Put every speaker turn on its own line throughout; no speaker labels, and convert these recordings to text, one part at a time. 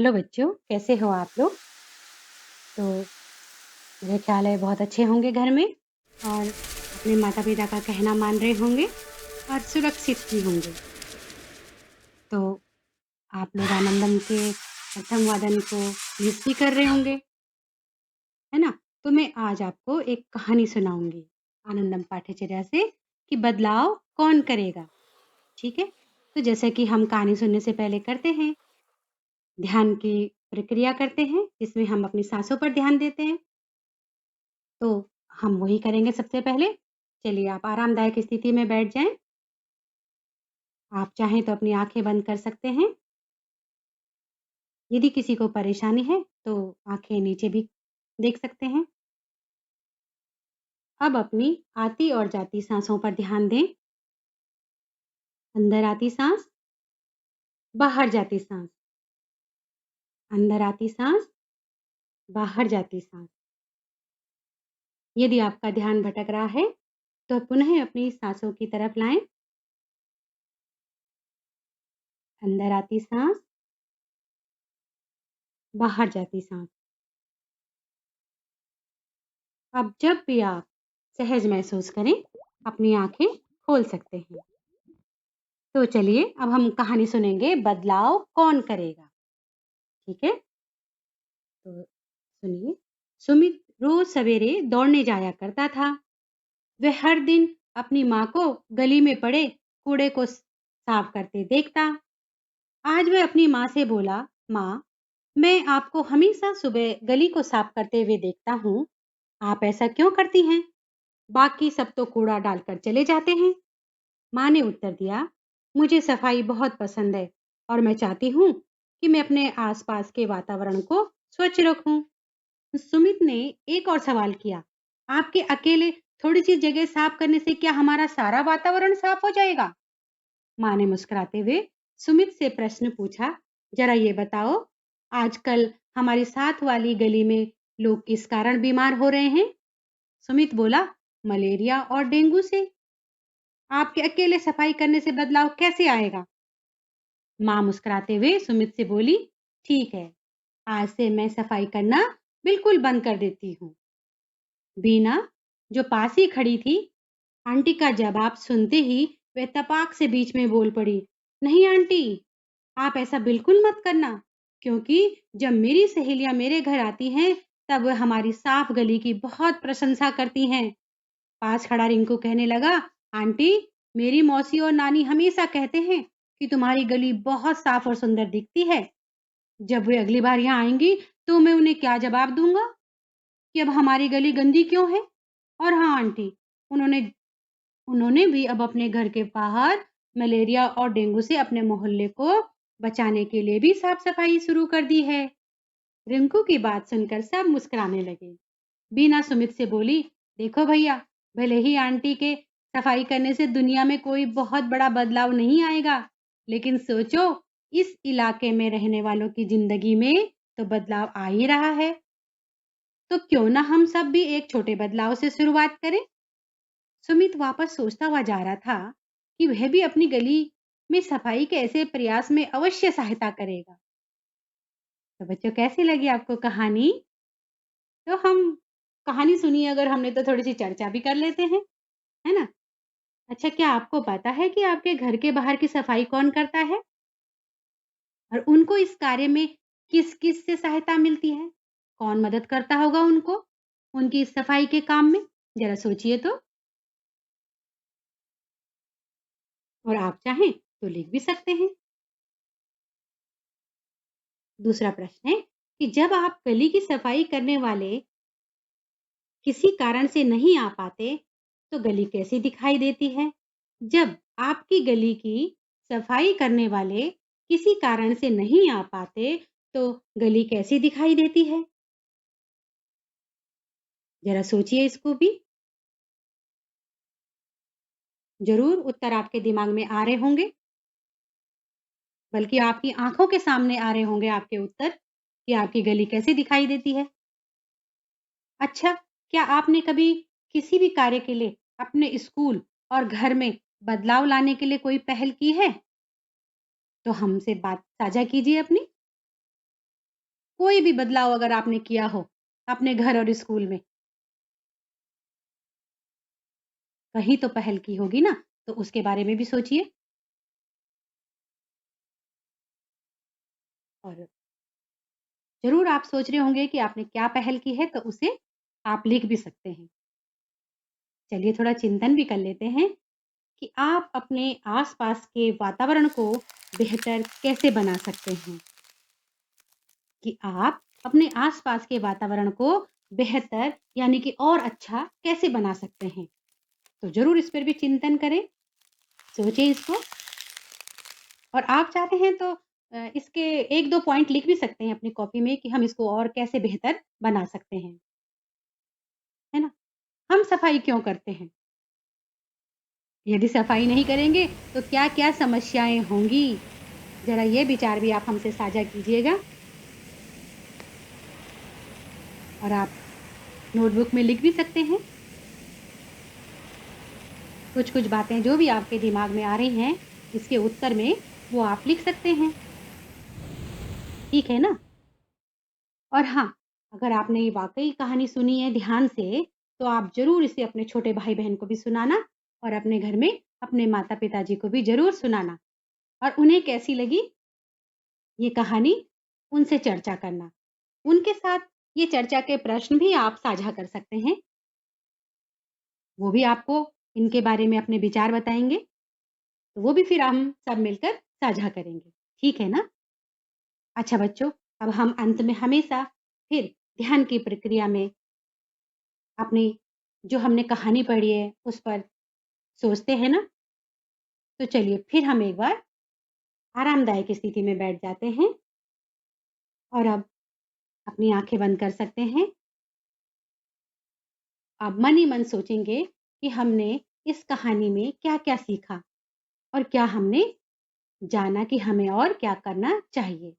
Hello बच्चों, कैसे हो आप लोग? तो मुझे ख्याल है बहुत अच्छे होंगे घर में और अपने माता-पिता का कहना मान रहे होंगे और सुरक्षित भी होंगे। तो आप लोग आनंदम के प्रथम वादन को मिस भी कर रहे होंगे, है ना? तो मैं आज आपको एक कहानी सुनाऊँगी आनंदम पाठ्यचर्या से कि बदलाव कौन करेगा, ठीक है? तो जैसे कि हम कहानी सुनने से पहले करते हैं, ध्यान की प्रक्रिया करते हैं, जिसमें हम अपनी साँसों पर ध्यान देते हैं। तो हम वही करेंगे सबसे पहले। चलिए आप आरामदायक स्थिति में बैठ जाएँ। आप चाहें तो अपनी आँखें बंद कर सकते हैं। यदि किसी को परेशानी है तो आँखें नीचे भी देख सकते हैं। अब अपनी आती और जाती साँसों पर ध्यान दें। अंदर आती साँस, बाहर जाती साँस, अंदर आती साँस, बाहर जाती साँस। यदि आपका ध्यान भटक रहा है तो पुनः अपनी साँसों की तरफ लाएँ। अंदर आती साँस, बाहर जाती साँस। अब जब भी आप सहज महसूस करें, अपनी आँखें खोल सकते हैं। तो चलिए अब हम कहानी सुनेंगे बदलाव कौन करेगा, ठीक है? तो सुनिए। सुमित रोज सवेरे दौड़ने जाया करता था। वह हर दिन अपनी माँ को गली में पड़े कूड़े को साफ करते देखता। आज वह अपनी माँ से बोला, माँ, मैं आपको हमेशा सुबह गली को साफ करते हुए देखता हूँ। आप ऐसा क्यों करती हैं? बाकी सब तो कूड़ा डालकर चले जाते हैं। माँ ने उत्तर दिया, मुझे सफाई बहुत पसंद है और मैं चाहती हूँ कि मैं अपने आसपास के वातावरण को स्वच्छ रखूं। सुमित ने एक और सवाल किया, आपके अकेले थोड़ी सी जगह साफ करने से क्या हमारा सारा वातावरण साफ हो जाएगा? माँ ने मुस्कुराते हुए सुमित से प्रश्न पूछा, जरा ये बताओ, आजकल हमारी साथ वाली गली में लोग किस कारण बीमार हो रहे हैं? सुमित बोला, मलेरिया और डेंगू से। आपके अकेले सफाई करने से बदलाव कैसे आएगा? माँ मुस्कुराते हुए सुमित से बोली, ठीक है, आज से मैं सफाई करना बिल्कुल बंद कर देती हूँ। बीना, जो पास ही खड़ी थी, आंटी का जवाब सुनते ही वह तपाक से बीच में बोल पड़ी, नहीं आंटी, आप ऐसा बिल्कुल मत करना, क्योंकि जब मेरी सहेलियां मेरे घर आती हैं तब वह हमारी साफ गली की बहुत प्रशंसा करती हैं। पास खड़ा रिंकू कहने लगा, आंटी, मेरी मौसी और नानी हमेशा कहते हैं कि तुम्हारी गली बहुत साफ और सुंदर दिखती है। जब वे अगली बार यहाँ आएंगी तो मैं उन्हें क्या जवाब दूंगा कि अब हमारी गली गंदी क्यों है? और हाँ आंटी, उन्होंने उन्होंने भी अब अपने घर के बाहर मलेरिया और डेंगू से अपने मोहल्ले को बचाने के लिए भी साफ सफाई शुरू कर दी है। रिंकू की बात सुनकर सब मुस्कुराने लगे। बीना सुमित से बोली, देखो भैया, भले ही आंटी के सफाई करने से दुनिया में कोई बहुत बड़ा बदलाव नहीं आएगा, लेकिन सोचो, इस इलाके में रहने वालों की जिंदगी में तो बदलाव आ ही रहा है। तो क्यों ना हम सब भी एक छोटे बदलाव से शुरुआत करें? सुमित वापस सोचता हुआ जा रहा था कि वह भी अपनी गली में सफाई के ऐसे प्रयास में अवश्य सहायता करेगा। तो बच्चों, कैसी लगी आपको कहानी? तो हम कहानी सुनी, अगर हमने तो थोड़ी सी चर्चा भी कर लेते हैं, है ना? अच्छा, क्या आपको पता है कि आपके घर के बाहर की सफाई कौन करता है और उनको इस कार्य में किस किस से सहायता मिलती है? कौन मदद करता होगा उनको उनकी इस सफाई के काम में? जरा सोचिए तो। और आप चाहें तो लिख भी सकते हैं। दूसरा प्रश्न है कि जब आप गली की सफाई करने वाले किसी कारण से नहीं आ पाते तो गली कैसी दिखाई देती है? जब आपकी गली की सफाई करने वाले किसी कारण से नहीं आ पाते तो गली कैसी दिखाई देती है? जरा सोचिए इसको भी। जरूर उत्तर आपके दिमाग में आ रहे होंगे, बल्कि आपकी आंखों के सामने आ रहे होंगे आपके उत्तर कि आपकी गली कैसी दिखाई देती है। अच्छा, क्या आपने कभी किसी भी कार्य के लिए अपने स्कूल और घर में बदलाव लाने के लिए कोई पहल की है? तो हमसे बात साझा कीजिए अपनी। कोई भी बदलाव अगर आपने किया हो अपने घर और स्कूल में, कहीं तो पहल की होगी ना, तो उसके बारे में भी सोचिए। और ज़रूर आप सोच रहे होंगे कि आपने क्या पहल की है, तो उसे आप लिख भी सकते हैं। चलिए थोड़ा चिंतन भी कर लेते हैं कि आप अपने आस-पास के वातावरण को बेहतर कैसे बना सकते हैं? कि आप अपने आस-पास के वातावरण को बेहतर यानी कि और अच्छा कैसे बना सकते हैं? तो ज़रूर इस पर भी चिंतन करें, सोचें इसको। और आप चाहते हैं तो इसके 1-2 पॉइंट लिख भी सकते हैं अपनी कॉपी में कि हम इसको और कैसे बेहतर बना सकते हैं, है ना? हम सफाई क्यों करते हैं? यदि सफाई नहीं करेंगे तो क्या-क्या समस्याएँ होंगी? ज़रा ये विचार भी आप हमसे साझा कीजिएगा और आप नोटबुक में लिख भी सकते हैं। कुछ-कुछ बातें जो भी आपके दिमाग में आ रही हैं, इसके उत्तर में वो आप लिख सकते हैं, ठीक है ना? और हाँ, अगर आपने ये वाक़ई कहानी सुनी है ध्यान से, तो आप ज़रूर इसे अपने छोटे भाई-बहन को भी सुनाना और अपने घर में अपने माता-पिता जी को भी ज़रूर सुनाना और उन्हें कैसी लगी ये कहानी, उनसे चर्चा करना। उनके साथ ये चर्चा के प्रश्न भी आप साझा कर सकते हैं। वो भी आपको इनके बारे में अपने विचार बताएँगे, तो वो भी फिर हम सब मिलकर साझा करेंगे। ठीक है ना? अच्छा बच्चों, अब हम अंत में हमेशा फिर ध्यान की प्रक्रिया में अपनी जो हमने कहानी पढ़ी है, उस पर सोचते हैं ना? तो चलिए फिर हम एक बार आरामदायक स्थिति में बैठ जाते हैं और अब अपनी आँखें बंद कर सकते हैं। आप मन ही मन सोचेंगे कि हमने इस कहानी में क्या-क्या सीखा और क्या हमने जाना कि हमें और क्या करना चाहिए।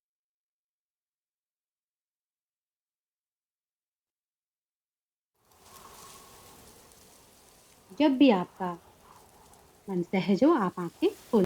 जब भी आपका मन सहज हो, आप आँखें खोल